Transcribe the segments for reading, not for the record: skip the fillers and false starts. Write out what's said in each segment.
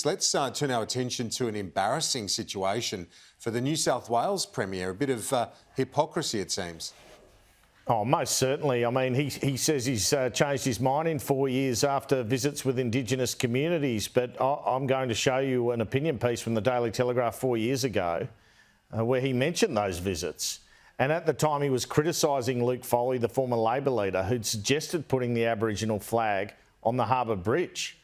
Let's turn our attention to an embarrassing situation for the New South Wales Premier. A bit of hypocrisy, it seems. Oh, most certainly. I mean, he says he's changed his mind in 4 years after visits with Indigenous communities, but I'm going to show you an opinion piece from the Daily Telegraph 4 years ago where he mentioned those visits. And at the time, he was criticising Luke Foley, the former Labor leader, who'd suggested putting the Aboriginal flag on the Harbour Bridge.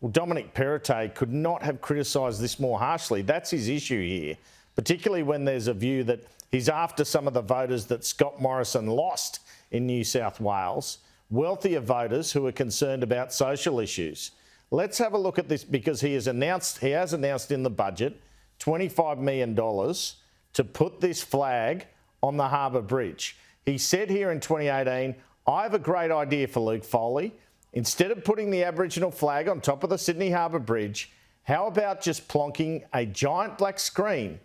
Well, Dominic Perrottet could not have criticised this more harshly. That's his issue here, particularly when there's a view that he's after some of the voters that Scott Morrison lost in New South Wales, wealthier voters who are concerned about social issues. Let's have a look at this because he has announced in the budget $25 million to put this flag on the Harbour Bridge. He said here in 2018, I have a great idea for Luke Foley. Instead of putting the Aboriginal flag on top of the Sydney Harbour Bridge, how about just plonking a giant black screen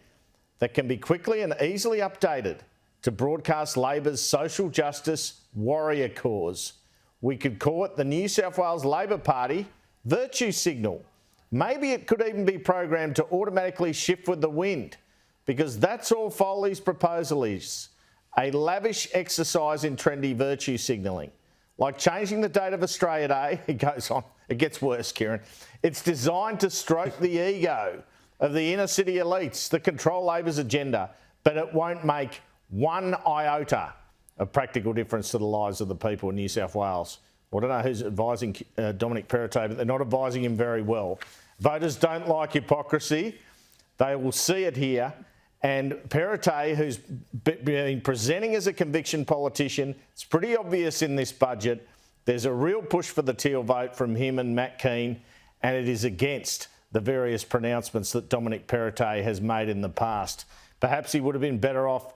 that can be quickly and easily updated to broadcast Labor's social justice warrior cause? We could call it the New South Wales Labor Party virtue signal. Maybe it could even be programmed to automatically shift with the wind, because that's all Foley's proposal is, a lavish exercise in trendy virtue signalling. Like changing the date of Australia Day, it goes on. It gets worse, Kieran. It's designed to stroke the ego of the inner city elites that control Labor's agenda, but it won't make one iota of practical difference to the lives of the people in New South Wales. Well, I don't know who's advising Dominic Perrottet, but they're not advising him very well. Voters don't like hypocrisy. They will see it here. And Perrottet, who's been presenting as a conviction politician, it's pretty obvious in this budget. There's a real push for the teal vote from him and Matt Keane, and it is against the various pronouncements that Dominic Perrottet has made in the past. Perhaps he would have been better off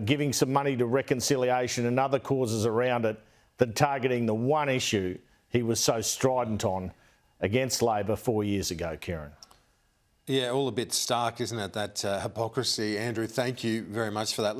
giving some money to reconciliation and other causes around it than targeting the one issue he was so strident on against Labor 4 years ago, Kieran. Yeah, all a bit stark, isn't it, that hypocrisy. Andrew, thank you very much for that.